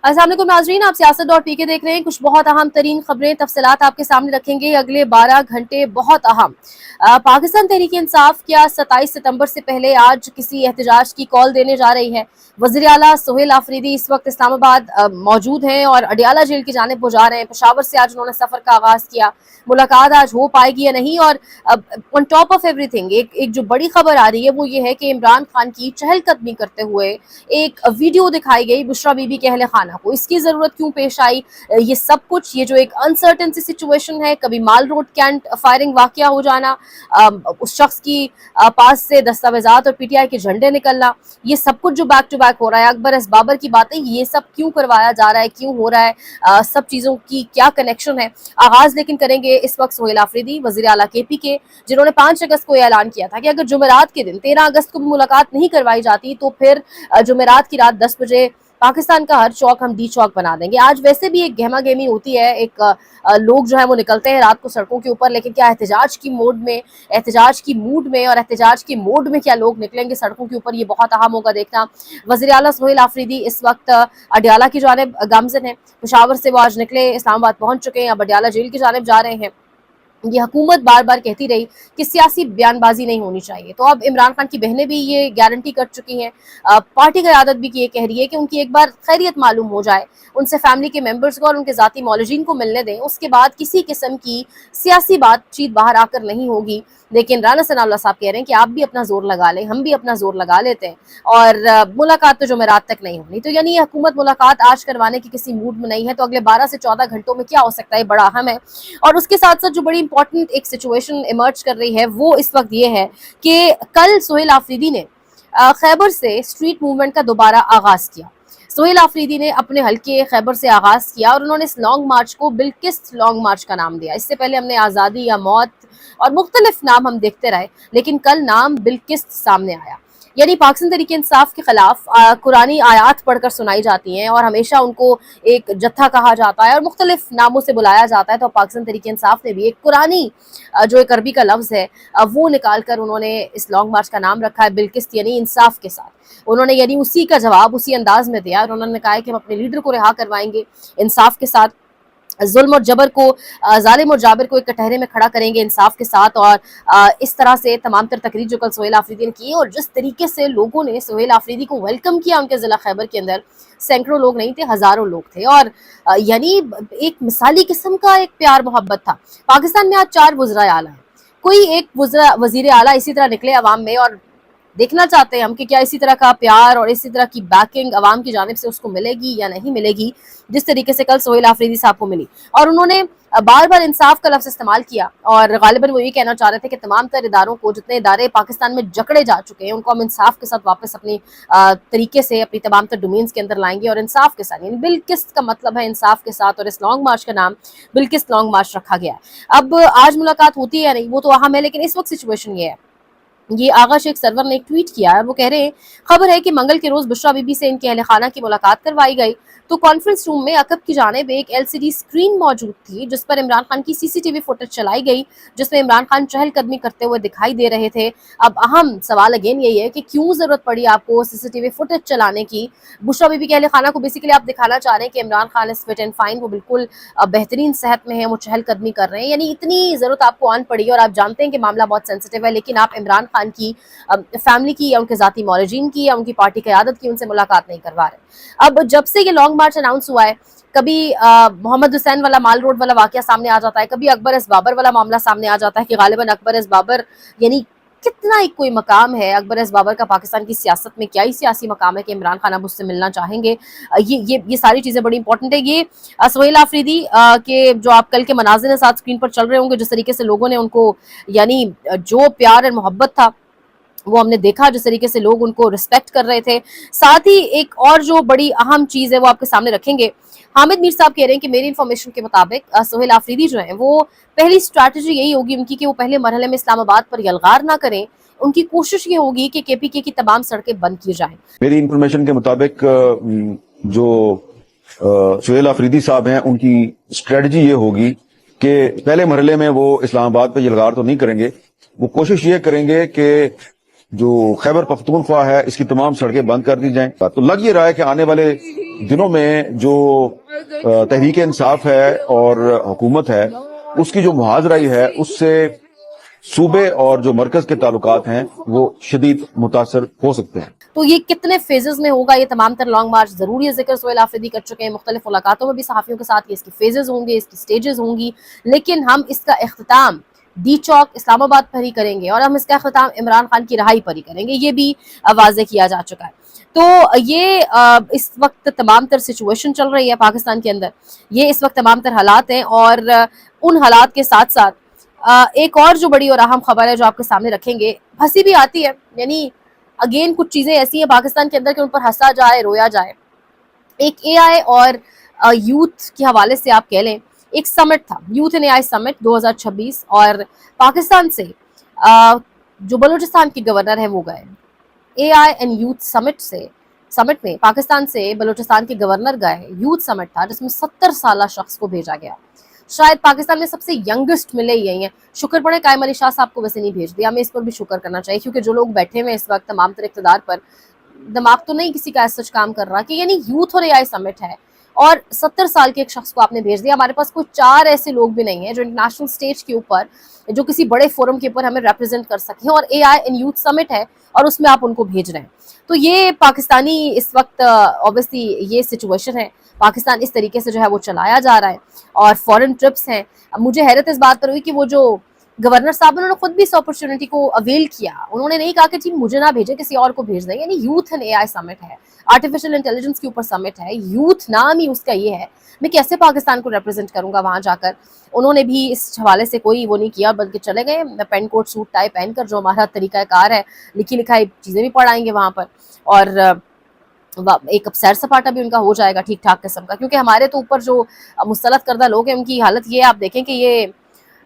अस्सलाम वालेकुम नाज़रीन, आप सियासत.pk देख रहे हैं। कुछ बहुत अहम तरीन खबरें तफसीलात आपके सामने रखेंगे। अगले 12 घंटे बहुत अहम। पाकिस्तान तहरीक इंसाफ क्या 27 सितंबर से पहले आज किसी एहतजाज की कॉल देने जा रही है। वज़ीर आला सोहेल आफरीदी इस वक्त इस्लामाबाद मौजूद हैं और अडियाला जेल की जानिब वो जा रहे हैं। पेशावर से आज उन्होंने सफर का आगाज किया। मुलाकात आज हो पाएगी या नहीं, और ऑन टॉप ऑफ एवरीथिंग एक जो बड़ी खबर आ रही है वो ये है कि इमरान खान की चहलकदमी करते हुए एक वीडियो दिखाई गई बुशरा बीबी के अहले खाना को। इसकी जरूरत क्यों पेश आई, ये सब कुछ, ये जो एक अनसर्टन सी सिचुएशन है, कभी माल रोड कैंट फायरिंग वाकया हो जाना, उस शख्स की पास से दस्तावेजात और पीटीआई के झंडे निकलना, ये सब कुछ जो बैक टू बैक हो रहा है, अकबर एस बाबर की बातें, ये सब क्यों करवाया जा रहा है, क्यों हो रहा है, सब चीजों की क्या कनेक्शन है। आगाज लेकिन करेंगे इस वक्त सोहेल आफरीदी वज़ीर आला केपी के, जिन्होंने 5 अगस्त को ऐलान किया था कि अगर जुमेरात के दिन 13 अगस्त को मुलाकात नहीं करवाई जाती तो फिर जुमेरात की रात 10 बजे पाकिस्तान का हर चौक हम डी चौक बना देंगे। आज वैसे भी एक गहमा गहमी होती है, एक लोग जो है वो निकलते हैं रात को सड़कों के ऊपर, लेकिन क्या एहतजाज की मूड में, एहतजाज की मूड में और एहतजाज की मोड में क्या लोग निकलेंगे सड़कों के ऊपर, ये बहुत अहम होगा देखना। वज़ीर आला सोहेल आफरीदी इस वक्त अडियाला की जानिब गामजन है। पेशावर से वो आज निकले, इस्लामाबाद पहुंच चुके हैं, अब अडियाला जेल की जानिब जा रहे हैं। ये हुकूमत बार बार कहती रही कि सियासी बयानबाजी नहीं होनी चाहिए, तो अब इमरान खान की बहनें भी ये गारंटी कर चुकी हैं। पार्टी क़यादत भी ये कह रही है कि उनकी एक बार खैरियत मालूम हो जाए, उनसे फैमिली के मेंबर्स को और उनके ज़ाती मौलजीन को मिलने दें, उसके बाद किसी किस्म की सियासी बातचीत बाहर आकर नहीं होगी। लेकिन राना सनाउल्लाह साहब कह रहे हैं कि आप भी अपना जोर लगा लें, हम भी अपना जोर लगा लेते हैं, और मुलाकात तो जुमेरात तक नहीं होनी। तो यानी हुकूमत मुलाकात आज करवाने की किसी मूड में नहीं है। तो अगले 12 से 14 घंटों में क्या हो सकता है, बड़ा अहम है। और उसके साथ साथ जो बड़ी इंपॉर्टेंट एक सिचुएशन इमर्ज कर रही है वो इस वक्त ये है कि कल सोहेल आफरीदी ने खैबर से स्ट्रीट मूवमेंट का दोबारा आगाज किया। सोहेल आफरीदी ने अपने हल्के खैबर से आगाज किया और उन्होंने इस लॉन्ग मार्च को बिल्किस्त लॉन्ग मार्च का नाम दिया। इससे पहले हमने आज़ादी या मौत और मुख्तलिफ नाम हम देखते रहे, लेकिन कल नाम बिल्किस्त सामने आया। यानी पाकिस्तान तहरीक इंसाफ के खिलाफ कुरानी आयात पढ़कर सुनाई जाती हैं और हमेशा उनको एक जत्था कहा जाता है और मुख्तलिफ नामों से बुलाया जाता है। तो पाकिस्तान तहरीक इंसाफ ने भी एक कुरानी जो एक अरबी का लफ्ज़ है वो निकाल कर उन्होंने इस लॉन्ग मार्च का नाम रखा है बिल्किस्त, यानी इंसाफ के साथ। उन्होंने यानी उसी का जवाब उसी अंदाज में दिया और उन्होंने कहा है कि हम अपने लीडर को रिहा करवाएंगे इंसाफ के साथ, जुल्म और जबर को, जालिम और जाबिर को एक कटहरे में खड़ा करेंगे इंसाफ के साथ। और इस तरह से तमाम तर तकरीर जो कल सोहेल आफरीदी ने की और जिस तरीके से लोगों ने सोहेल आफरीदी को वेलकम किया उनके ज़िला खैबर के अंदर, सैकड़ों लोग नहीं थे, हज़ारों लोग थे, और यानी एक मिसाली किस्म का एक प्यार मोहब्बत था। पाकिस्तान में आज 4 वज़ीर आला हैं, कोई एक वज़ीर आला इसी तरह निकले अवाम में, और देखना चाहते हैं हम कि क्या इसी तरह का प्यार और इसी तरह की बैकिंग अवाम की जानिब से उसको मिलेगी या नहीं मिलेगी, जिस तरीके से कल सोहेल आफरीदी साहब को मिली। और उन्होंने बार बार इंसाफ का लफ्ज़ इस्तेमाल किया और गालिबन वो ये कहना चाह रहे थे कि तमाम तर इदारों को, जितने इदारे पाकिस्तान में जकड़े जा चुके हैं, उनको हम इंसाफ के साथ वापस अपनी तरीके से अपनी तमाम तर डोमेन्स के अंदर लाएंगे और इंसाफ के साथ, यानी बिल्किस्त का मतलब है इंसाफ के साथ, और इस लॉन्ग मार्च का नाम बिल्किस्त लॉन्ग मार्च रखा गया है। अब आज मुलाकात होती है या नहीं वो तो अहम है, लेकिन इस वक्त सिचुएशन ये है, ये आगा शेख सरवर ने एक ट्वीट किया है। वो कह रहे हैं, खबर है कि मंगल के रोज बुशरा बीबी से इनके अहले खाना की मुलाकात करवाई गई तो कॉन्फ्रेंस रूम में अकब की जानिब एक LCD स्क्रीन मौजूद थी जिस पर इमरान खान की CCTV फुटेज चलाई गई, जिसमें इमरान खान चहलकदमी करते हुए दिखाई दे रहे थे। अब अहम सवाल अगेन यही है कि क्यों जरूरत पड़ी आपको CCTV फुटेज चलाने की। बुशरा बीबी के अहले खाना को बेसिकली आप दिखाना चाह रहे हैं कि Imran Khan is fit and fine, वो बिल्कुल बेहतरीन सेहत में है, वो चहलकदमी कर रहे हैं, यानी इतनी जरूरत आपको आन पड़ी है। और आप जानते हैं कि मामला बहुत सेंसिटिव है, लेकिन आप इमरान खान की फैमिली की या उनके जाती मौलजीन की या उनकी पार्टी क़यादत की उनसे मुलाकात नहीं करवा रहे। अब जब से ये लॉन्ग मार्च अनाउंस हुआ है, कभी मोहम्मद हुसैन वाला माल रोड वाला वाकया सामने आ जाता है, कभी अकबर एस बाबर वाला मामला सामने आ जाता है कि गालिबन अकबर एस बाबर, यानी कितना एक कोई मकाम है अकबर एस बाबर का पाकिस्तान की सियासत में, क्या ही सियासी मकाम है कि इमरान खान अब उससे मिलना चाहेंगे। ये सारी चीज़ें बड़ी इंपॉर्टेंट है। ये सोहेल आफरीदी के जो आप कल के मनाज़िर साथ स्क्रीन पर चल रहे होंगे, जिस तरीके से लोगों ने उनको, यानी जो प्यार और मोहब्बत था वो हमने देखा, जिस तरीके से लोग उनको रिस्पेक्ट कर रहे थे। साथ ही एक और जो बड़ी अहम चीज़ है वो आपके सामने रखेंगे। हामिद मीर साहब कह रहे हैं कि मेरी इन्फॉर्मेशन के मुताबिक सोहेल आफरीदी जो है वो पहली स्ट्रैटेजी यही होगी उनकी कि वो पहले मरहले में इस्लामाबाद पर यलगार ना करें। उनकी कोशिश ये होगी कि KPK की तमाम सड़कें बंद की जाएं। मेरी इन्फॉर्मेशन के मुताबिक जो सोहेल आफरीदी साहब हैं उनकी स्ट्रेटजी ये होगी कि पहले मरहले में वो इस्लामाबाद पर यलगार तो नहीं करेंगे, वो कोशिश ये करेंगे कि जो खैबर पख्तूनख्वा है इसकी तमाम सड़कें बंद कर दी जाएं। तो लग ये रहा है कि आने वाले दिनों में जो तहरीक इंसाफ है और हुकूमत है उसकी जो मुहाजराई है उससे सूबे और जो मरकज के ताल्लुकात हैं वो शदीद मुतासर हो सकते हैं। तो ये कितने फेजेस में होगा, ये तमाम तर लॉन्ग मार्च, जरूरी है जिक्र सोहेल आफरीदी कर चुके हैं मुख्तलिफ मुलाकातों में भी सहाफ़ियों के साथ, ये इसकी फेजेस होंगे, इसकी स्टेजेस होंगी, लेकिन हम इसका इख्तिताम डी चौक इस्लामाबाद पर ही करेंगे और हम इसका इख्तिताम इमरान खान की रहाई पर ही करेंगे, ये भी वाज़ेह किया जा चुका है। तो ये इस वक्त तमाम तर सिचुएशन चल रही है पाकिस्तान के अंदर, ये इस वक्त तमाम तर हालात हैं और उन हालात के साथ साथ एक और जो बड़ी और अहम खबर है जो आपके सामने रखेंगे, हंसी भी आती है, यानी अगेन कुछ चीज़ें ऐसी हैं पाकिस्तान के अंदर कि उन पर हंसा जाए रोया जाए। एक एआई और यूथ के हवाले से आप कह लें, एक समिट था यूथ एंड एआई समिट 2026 और पाकिस्तान से जो बलूचिस्तान के गवर्नर हैं वो गए एआई एंड यूथ समिट में पाकिस्तान से बलूचिस्तान के गवर्नर गए। यूथ समिट था जिसमें 70 साल शख्स को भेजा गया, शायद पाकिस्तान में सबसे यंगेस्ट मिले यही हैं। शुक्र पड़े कायम अली शाह साहब को वैसे नहीं भेज दिया, हमें इस पर भी शुक्र करना चाहिए क्योंकि जो लोग बैठे हुए इस वक्त तमाम तर इक़्तिदार पर, दिमाग तो नहीं किसी का सच काम कर रहा कि यानी यूथ और एआई समिट है और 70 साल के एक शख्स को आपने भेज दिया। हमारे पास कोई 4 ऐसे लोग भी नहीं हैं जो इंटरनेशनल स्टेज के ऊपर, जो किसी बड़े फोरम के ऊपर हमें रिप्रेजेंट कर सकें और एआई एंड यूथ समिट है और उसमें आप उनको भेज रहे हैं। तो ये पाकिस्तानी इस वक्त ऑब्वियसली ये सिचुएशन है, पाकिस्तान इस तरीके से जो है वो चलाया जा रहा है और फॉरेन ट्रिप्स हैं। अब मुझे हैरत इस बात पर हुई कि वो जो गवर्नर साहब उन्होंने खुद भी इस अपॉर्चुनिटी को अवेल किया, उन्होंने नहीं कहा कि जी मुझे ना भेजे किसी और को भेज दें। यानी यूथ एंड एआई समिट है, आर्टिफिशियल इंटेलिजेंस के ऊपर समिट है, यूथ नाम ही उसका ये है, मैं कैसे पाकिस्तान को रिप्रेजेंट करूंगा वहां जाकर। उन्होंने भी इस हवाले से कोई वो नहीं किया बल्कि चले गए पेन कोट सूट टाई पहनकर, जो हमारा तरीकाकार है, लिखी लिखाई चीजें भी पढ़ाएंगे वहां पर और एक सैर सपाटा भी उनका हो जाएगा ठीक ठाक किस्म का। क्योंकि हमारे तो ऊपर जो मुस्तलद करदा लोग हैं उनकी हालत ये आप देखें कि ये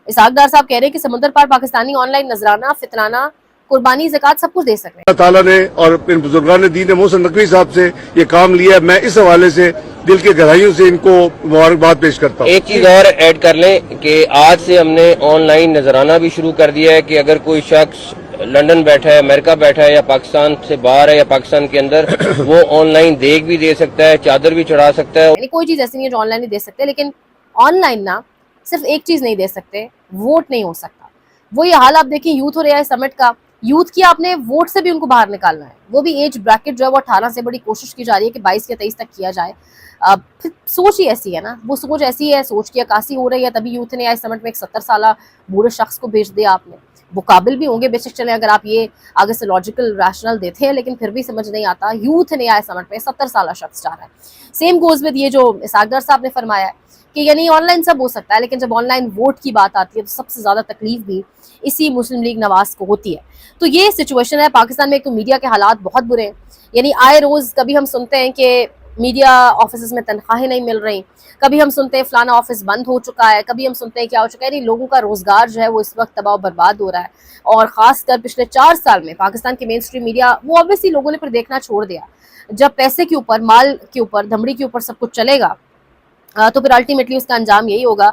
इसहाक डार साहब कह रहे हैं कि समुद्र पार पाकिस्तानी ऑनलाइन नजराना, फितराना, कुर्बानी, ज़कात सब कुछ दे सकते हैं। अल्लाह ताला ने और इन बुजुर्गान ने दीन मोहसिन नकवी साहब से ये काम लिया। मैं इस हवाले से दिल के गहराइयों से इनको मुबारकबाद पेश करता हूँ। एक चीज और ऐड कर लें कि आज से हमने ऑनलाइन नजराना भी शुरू कर दिया है कि अगर कोई शख्स लंदन बैठा है, अमेरिका बैठा है या पाकिस्तान से बाहर है या पाकिस्तान के अंदर, वो ऑनलाइन देख भी दे सकता है, चादर भी चढ़ा सकता है। यानी कोई चीज ऐसी नहीं है जो ऑनलाइन नहीं दे सकते, लेकिन ऑनलाइन ना सिर्फ एक चीज नहीं दे सकते, वोट नहीं हो सकता। वो ये हाल आप देखिए यूथ और एआई समिट का, यूथ की आपने वोट से भी उनको बाहर निकालना है, वो भी एज ब्रैकेट जो है वो 18 से, बड़ी कोशिश की जा रही है कि 22 या 23 तक किया जाए। फिर सोच ही ऐसी है ना, वो सोच ऐसी है, सोच की अक्कासी हो रही है, तभी यूथ ने एआई समिट में एक 70 साल बूढ़े शख्स को भेज दिया आपने। वो काबिल भी होंगे बेशक, चले अगर आप ये आगे से लॉजिकल रैशनल देते हैं, लेकिन फिर भी समझ नहीं आता। यूथ ने एआई समिट में 70 साल शख्स जा रहा है। सेम गोज विद ये जो इसहाक डार साहब ने फरमाया है कि यानी ऑनलाइन सब हो सकता है, लेकिन जब ऑनलाइन वोट की बात आती है तो सबसे ज्यादा तकलीफ भी इसी मुस्लिम लीग नवाज को होती है। तो ये सिचुएशन है पाकिस्तान में। एक तो मीडिया के हालात बहुत बुरे हैं, यानी आए रोज कभी हम सुनते हैं कि मीडिया ऑफिस में तनख्वाहें नहीं मिल रही, कभी हम सुनते हैं फलाना ऑफिस बंद हो चुका है, कभी हम सुनते हैं क्या हो चुका है। यानी लोगों का रोजगार जो है वो इस वक्त तबाह बर्बाद हो रहा है और खासकर पिछले 4 साल में पाकिस्तान के मेन स्ट्रीम मीडिया, वो ऑब्वियसली लोगों ने फिर देखना छोड़ दिया। जब पैसे के ऊपर, माल के ऊपर, धमड़ी के ऊपर सब कुछ चलेगा तो फिर अल्टीमेटली उसका अंजाम यही होगा।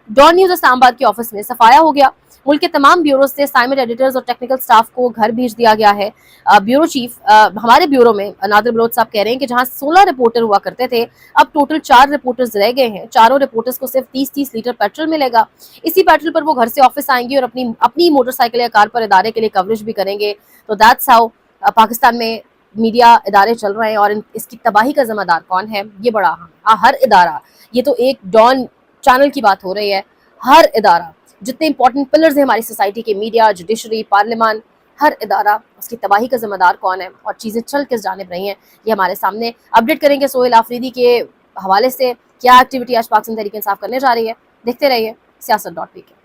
डॉन न्यूज इस्लामाबाद के ऑफिस में सफाया हो गया। मुल्क के तमाम ब्यूरो से असाइनमेंट एडिटर्स और टेक्निकल स्टाफ को घर भेज दिया गया है। ब्यूरो चीफ हमारे ब्यूरो में नादिर बलोच साहब कह रहे हैं कि जहां 16 रिपोर्टर हुआ करते थे, अब टोटल 4 रिपोर्टर्स रह गए हैं। चारों रिपोर्टर्स को सिर्फ 30-30 लीटर पेट्रोल मिलेगा। इसी पेट्रोल पर वो घर से ऑफिस आएंगे और अपनी मोटरसाइकिल या कार पर इदारे के लिए कवरेज भी करेंगे। तो दैट्स हाउ पाकिस्तान में मीडिया इदारे चल रहे हैं और इसकी तबाही का जिम्मेदार कौन है, ये बड़ा अहम है। हर इदारा, ये तो एक डॉन चैनल की बात हो रही है, हर इदारा, जितने इंपॉर्टेंट पिलर्स हैं हमारी सोसाइटी के, मीडिया, जुडिशरी, पार्लियामान, हर इदारा, उसकी तबाही का जिम्मेदार कौन है और चीज़ें चल किस जानिब रही हैं, ये हमारे सामने अपडेट करेंगे। सोहेल आफरीदी के हवाले से क्या एक्टिविटी आज पाकिस्तान तहरीक इंसाफ करने जा रही है, देखते रहिए सियासत.pk।